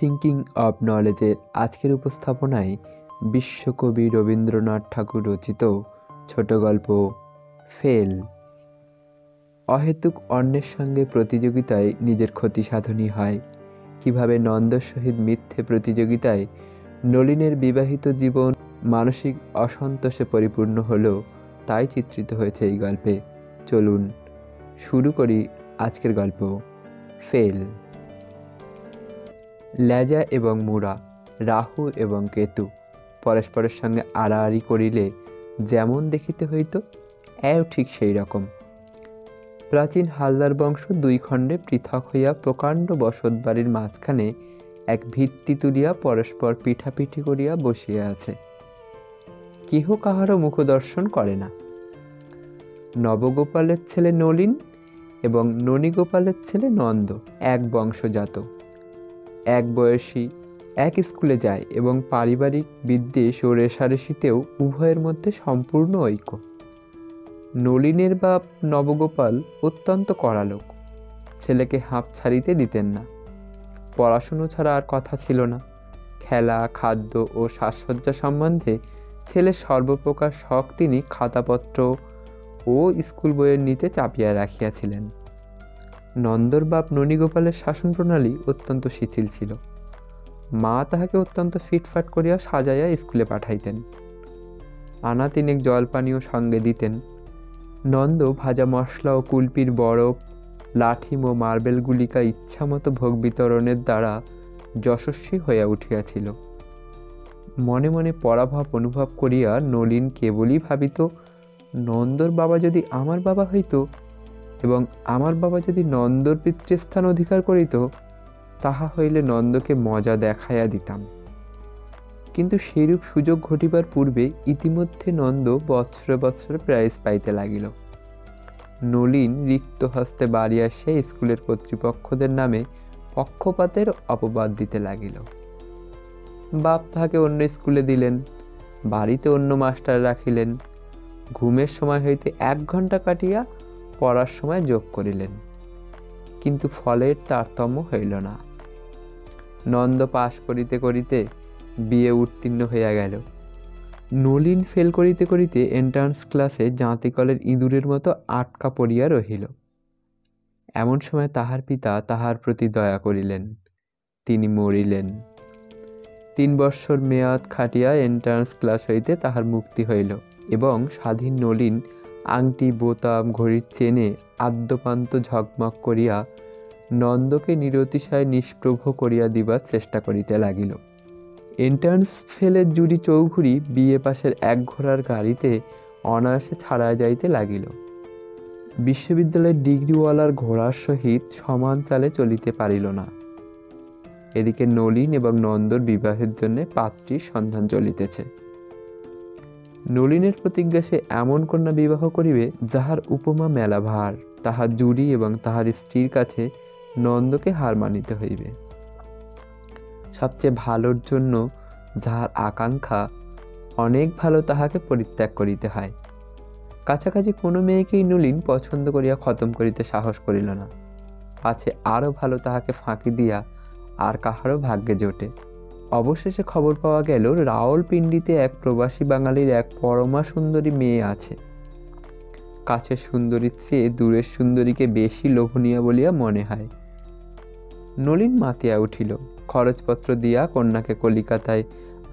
Thinking of নলেজের আজকের উপস্থাপনায় বিশ্বকবি রবীন্দ্রনাথ ঠাকুর রচিত ছোট গল্প ফেল। অহেতুক অন্যের সঙ্গে প্রতিযোগিতায় নিজের ক্ষতি সাধনই হয়। কিভাবে নন্দর সহিত মিথ্যে প্রতিযোগিতায় নলিনের বিবাহিত জীবন মানসিক অসন্তোষে পরিপূর্ণ হলো, তাই চিত্রিত হয়েছে এই গল্পে। চলুন শুরু করি আজকের গল্প ফেল। লেজা এবং মুড়া, রাহু এবং কেতু পরস্পরের সঙ্গে আড়াআড়ি করিলে যেমন দেখিতে হইত, এও ঠিক সেই রকম। প্রাচীন হালদার বংশ দুই খণ্ডে পৃথক হইয়া প্রকাণ্ড বসত বাড়ির মাঝখানে এক ভিত্তি তুলিয়া পরস্পর পিঠাপিঠি করিয়া বসিয়া আছে। কেহ কাহারও মুখদর্শন করে না। নবগোপালের ছেলে নলিন এবং ননীগোপালের ছেলে নন্দ এক বংশজাত, এক বয়সী, এক স্কুলে যায় এবং পারিবারিক বিদ্বেষ ও রেষারেষিতেও উভয়ের মধ্যে সম্পূর্ণ ঐক্য। নলিনের বাপ নবগোপাল অত্যন্ত কড়া লোক, ছেলেকে হাঁপ ছাড়িতে দিতেন না। পড়াশুনো ছাড়া আর কথা ছিল না। খেলা, খাদ্য ও সাজসজ্জা সম্বন্ধে ছেলের সর্বপ্রকার শখ তিনি খাতাপত্র ও স্কুল বইয়ের নিচে চাপিয়া রাখিয়াছিলেন। নন্দর বাপ ননীগোপালের শাসন প্রণালী অত্যন্ত শিথিল ছিল। মা তাহাকে অত্যন্ত ফিটফাট করিয়া সাজাইয়া স্কুলে পাঠাইতেন। আনা তিনেক জলপানীয় সঙ্গে দিতেন। নন্দ ভাজা মশলা ও কুলপির বরফ, লাঠিম ও মার্বেল গুলিকা ইচ্ছামতো ভোগ বিতরণের দ্বারা যশস্বী হইয়া উঠিয়াছিল। মনে মনে পরাভব অনুভব করিয়া নলিন কেবলই ভাবিত, নন্দর বাবা যদি আমার বাবা হইত এবং আমার বাবা যদি নন্দর পিতৃস্থান অধিকার করিত, তাহা হইলে নন্দকে মজা দেখাইয়া দিতাম। কিন্তু সেইরূপ সুযোগ ঘটিবার পূর্বে ইতিমধ্যে নন্দ বৎসরে বৎসরে প্রাইজ পাইতে লাগিল। নলিন রিক্ত হস্তে বাড়ি আসিয়া স্কুলের কর্তৃপক্ষদের নামে পক্ষপাতের অপবাদ দিতে লাগিল। বাপ তাহাকে অন্য স্কুলে দিলেন, বাড়িতে অন্য মাস্টার রাখিলেন, ঘুমের সময় হইতে 1 ঘণ্টা কাটিয়া পড়ার সময় যোগ করিলেন, কিন্তু ফলের তারতম্য হইল না। নন্দ পাশ করিতে করিতে বিয়ে উত্তীর্ণ হইয়া গেল। নলিন ফেল করিতে করিতে এন্ট্রান্স ক্লাসে জাঁতিকলের ইঁদুরের মতো আটকা পড়িয়া রহিল। এমন সময় তাহার পিতা তাহার প্রতি দয়া করিলেন, তিনি মরিলেন। 3 বৎসর মেয়াদ খাটিয়া এন্ট্রান্স ক্লাস হইতে তাহার মুক্তি হইল এবং স্বাধীন নলিন আংটি, বোতাম, ঘড়ির চেনে আদ্যপান্ত ঝকমক করিয়া নন্দকে নিরতিশয় নিষ্প্রভ করিয়া দিবার চেষ্টা করিতে লাগিল। এন্ট্রান্স ফেলের জুড়ি চৌঘুরী বিএ পাশের 1 ঘোড়ার গাড়িতে অনায়াসে ছাড়া যাইতে লাগিল। বিশ্ববিদ্যালয়ের ডিগ্রিওয়ালার ঘোড়ার সহিত সমান চালে চলিতে পারিল না। এদিকে নলিন এবং নন্দর বিবাহের জন্য পাত্রীর সন্ধান চলিতেছে। নলিনের প্রতিজ্ঞা, সে এমন কন্যা বিবাহ করিবে যাহার উপমা মেলা ভার। তাহার জুড়ি এবং তাহার স্ত্রীর কাছে নন্দকে হার মানিতে হইবে। সবচেয়ে ভালোর জন্য যাহার আকাঙ্ক্ষা, অনেক ভালো তাহাকে পরিত্যাগ করিতে হয়। কাছাকাছি কোনো মেয়েকেই নলিন পছন্দ করিয়া খতম করিতে সাহস করিল না, পাছে আরও ভালো তাহাকে ফাঁকি দিয়া আর কাহারও ভাগ্যে জোটে। অবশেষে খবর পাওয়া গেল, রাওলপিন্ডিতে এক প্রবাসী বাঙালির এক পরমা সুন্দরী মেয়ে আছে। কাছের সুন্দরীর চেয়ে দূরের সুন্দরীকে বেশি লোভনীয় বলিয়া মনে হয়। নলিন মাতিয়া উঠিল। খরচপত্র দিয়া কন্যাকে কলিকাতায়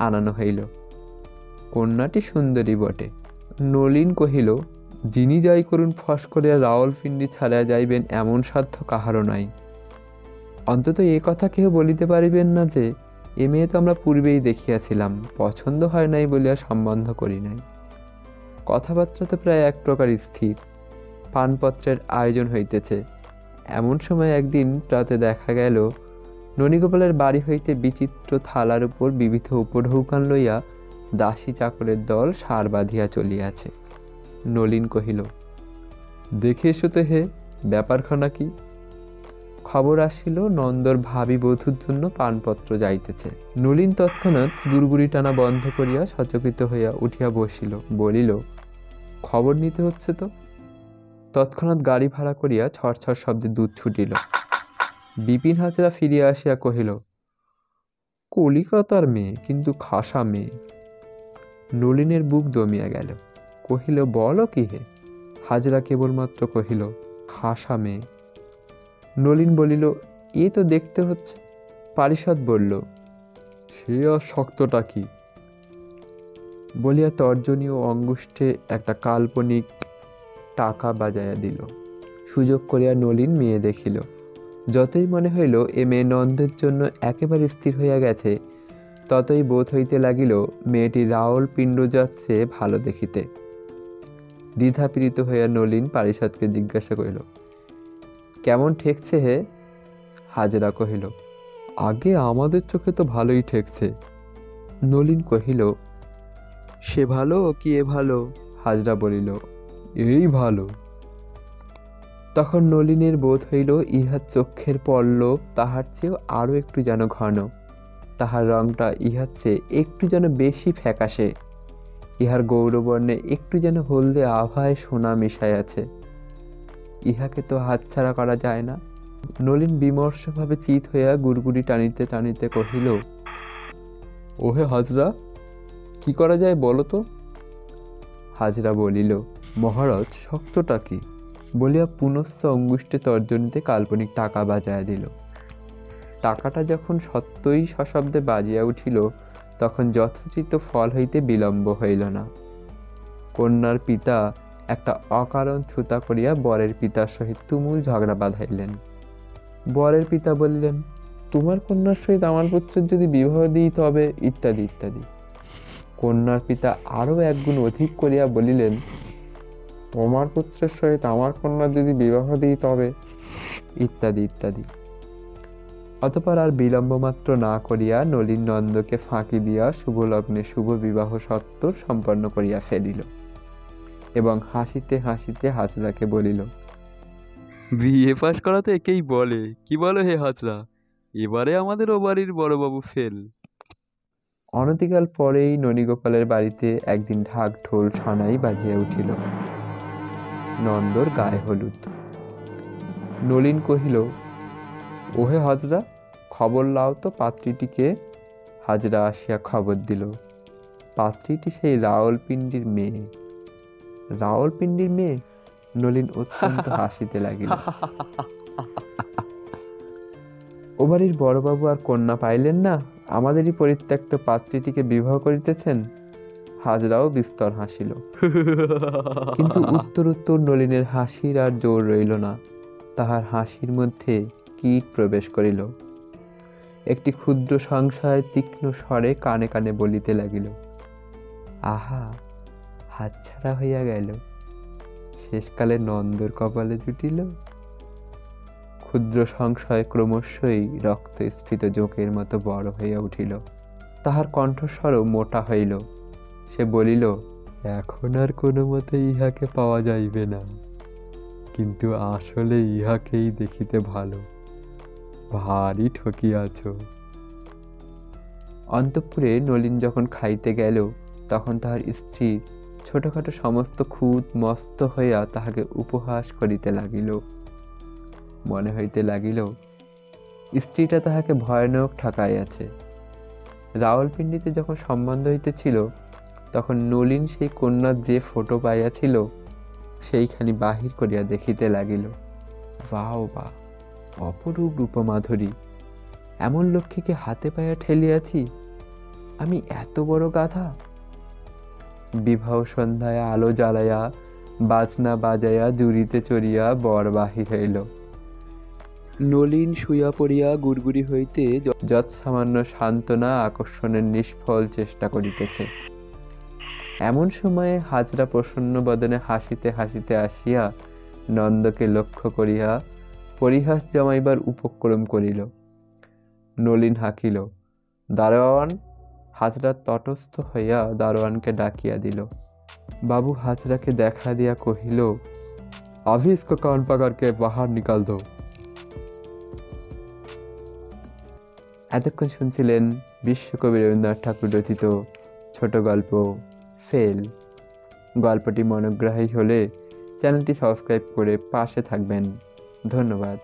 আনানো হইল। কন্যাটি সুন্দরী বটে। নলিন কহিল, যিনি যাই করুন ফস করিয়া রাওলপিন্ডি ছাড়িয়া যাইবেন এমন সাধ্য কাহারও নাই। অন্তত এ কথা কেহ বলিতে পারিবেন না যে, এ মেয়ে তো আমরা পূর্বেই দেখিয়াছিলাম, পছন্দ হয় নাই বলিয়া সম্বন্ধ করি নাই। কথাবার্তা তো প্রায় এক প্রকার স্থির। পানপত্রের আয়োজন হইতেছে। এমন সময় একদিন রাতে দেখা গেল, ননীগোপালের বাড়ি হইতে বিচিত্র থালার উপর বিবিধ উপঢৌকান লইয়া দাসী চাকরের দল সার বাঁধিয়া চলিয়াছে। নলিন কহিল, দেখে এসো তো হে, ব্যাপারখানা কি? খবর আসিল, নন্দর ভাবি বধূর জন্য পানপত্র যাইতেছে। নলিন তৎক্ষণাৎ গুড়গুড়ি টানা বন্ধ করিয়া সচকিত হইয়া উঠিয়া বসিল, বলিল, খবর নিতে হচ্ছে তো। তৎক্ষণাৎ গাড়ি ভাড়া করিয়া ছড়ছড় শব্দে দুধ ছুটিল। বিপিন হাজরা ফিরিয়া আসিয়া কহিল, কলিকাতার মেয়ে, কিন্তু খাসা মেয়ে। নলিনের বুক দমিয়া গেল। কহিল, বলো কি হে? হাজরা কেবলমাত্র কহিল, খাসা মেয়ে। নলিন বলিল, এ তো দেখতে হচ্ছে। পারিষদ বলল, সে আর শক্তটা কি? বলিয়া তর্জনী ও অঙ্গুষ্ঠে একটা কাল্পনিক টাকা বাজাইয়া দিল। সুযোগ করিয়া নলিন মেয়ে দেখিল। যতই মনে হইল এ মেয়ে নন্দের জন্য একেবারে স্থির হইয়া গেছে, ততই বোধ হইতে লাগিল মেয়েটি রাওল পিণ্ডজাত চেয়ে ভালো দেখিতে। দ্বিধাপীড়িত হইয়া নলিন পারিষদকে জিজ্ঞাসা করিল, কেমন ঠেকছে হে? হাজরা কহিল, আগে আমাদের চোখে তো ভালোই ঠেকছে। নলিন কহিল, সে ভালো কি এ ভালো? হাজরা বলিল, এই ভালো। তখন নলিনের বোধ হইল ইহার চক্ষের পল্লব তাহার চেয়েও আরও একটু যেন ঘন, তাহার রংটা ইহার চেয়ে একটু যেন বেশি ফ্যাকাশে, ইহার গৌরবর্ণে একটু যেন হলদে আভায় সোনা মিশাই আছে। ইহাকে তো হাতছাড়া করা যায় না। নলিন বিমর্ষভাবে চিত হইয়া গুড়গুড়ি টানিতে টানিতে কহিল, ওহে হাজরা, কি করা যায় বলো তো? হাজরা বলিল, মহারাজ, শক্তটা কি? বলিয়া পুনশ্চ অঙ্গুষ্ঠে তর্জনীতে কাল্পনিক টাকা বাজাইয়া দিল। টাকাটা যখন সত্যই সশব্দে বাজিয়া উঠিল, তখন যথোচিত ফল হইতে বিলম্ব হইল না। কন্যার পিতা একটা অকারণ ছুতা করিয়া বরের পিতার সহিত তুমুল ঝগড়া বাঁধাইলেন। বরের পিতা বলিলেন, তোমার কন্যার সহিত আমার পুত্রের যদি বিবাহ দিই তবে ইত্যাদি ইত্যাদি। কন্যার পিতা আরও একগুণ অধিক করিয়া বলিলেন, তোমার পুত্রের সহিত আমার কন্যার যদি বিবাহ দিই তবে ইত্যাদি ইত্যাদি। অতঃপর আর বিলম্ব মাত্র না করিয়া নলিন নন্দকে ফাঁকি দিয়া শুভলগ্নে শুভ বিবাহ সত্বর সম্পন্ন করিয়া ফেলিল এবং হাসিতে হাসিতে হাজরাকে বলিল, বিয়ে পাশ করাতে একেই বলে। কি বলো হে হাজরা, এবারে আমাদের ও বাড়ির বড়বাবু ফেল। অনতিকাল পরেই ননীগোপালের বাড়িতে একদিন ঢাক ঢোল সানাই বাজিয়া উঠিল। নন্দর গায়ে হলুদ। নলিন কহিল, ওহে হাজরা, খবর লাও তো পাত্রীটিকে। হাজরা আসিয়া খবর দিল, পাত্রীটি সেই রাওলপিণ্ডির মেয়ে। রাওলপিণ্ডির মেয়ে? নলিন অত্যন্ত হাসিতে লাগিল। ও বাড়ির বড়বাবু আর কন্যা পাইলেন না, আমাদেরই পরিত্যক্ত পাত্রীটিকে বিবাহ করিতেছেন? হাজরাও বিস্তর হাসিল। কিন্তু উত্তর উত্তর নলিনের হাসির আর জোর রইল না। তাহার হাসির মধ্যে কীট প্রবেশ করিল। একটি ক্ষুদ্র সংশয় তীক্ষ্ণ স্বরে কানে কানে বলিতে লাগিল, আহা, হাতছাড়া হইয়া গেল, শেষকালে নন্দর কপালে জুটিল। ক্ষুদ্র সংশয় ক্রমশই রক্তস্ফীত জোঁকের মতো বড় হইয়া উঠিল। তাহার কণ্ঠস্বরও মোটা হইল। সে বলিল, এখন আর কোনো মতে ইহাকে পাওয়া যাইবে না, কিন্তু আসলে ইহাকেই দেখিতে ভালো, ভারী ঠকিয়াছ। অন্তঃপুরে নলিন যখন খাইতে গেল, তখন তাহার স্ত্রী ছোটখাটো সমস্ত খুঁত মস্ত হইয়া তাহাকে উপহাস করিতে লাগিল। মনে হইতে লাগিল স্ত্রীটা তাহাকে ভয়ানক ঠকাইয়াছে। রাওলপিণ্ডিতে যখন সম্বন্ধ হইতেছিল, তখন নলিন সেই কন্যার যে ফটো পাইয়াছিল সেইখানি বাহির করিয়া দেখিতে লাগিল। বাও বা, অপরূপ রূপমাধুরী, এমন লক্ষ্মীকে হাতে পায়ে ঠেলিয়াছি, আমি এত বড় গাধা। বিবাহ সন্ধ্যায় আলো জ্বালাইয়া বাজনা বাজাইয়া জুড়িতে চড়িয়া বর বাহির হইল। নলিন শুইয়া পড়িয়া গুড়গুড়ি হইতে যৎসামান্য সান্ত্বনা আকর্ষণের নিষ্ফল চেষ্টা করিতেছে। এমন সময়ে হাজরা প্রসন্ন বদনে হাসিতে হাসিতে আসিয়া নন্দকে লক্ষ্য করিয়া পরিহাস জমাইবার উপক্রম করিল। নলিন হাঁকিল, দারোয়ান। হাজরা তটস্থ হইয়া দারোয়ানকে ডাকিয়া দিল। বাবু হাজরাকে দেখা দিয়া কহিল, अभी इसको कान पकड़ के बाहर निकाल दो। এতক্ষণ শুনছিলেন বিশ্বকবি রবীন্দ্রনাথ ঠাকুর রচিত ছোট গল্প ফেল। গল্পটি মনোগ্রাহী হলে চ্যানেলটি সাবস্ক্রাইব করে পাশে থাকবেন। ধন্যবাদ।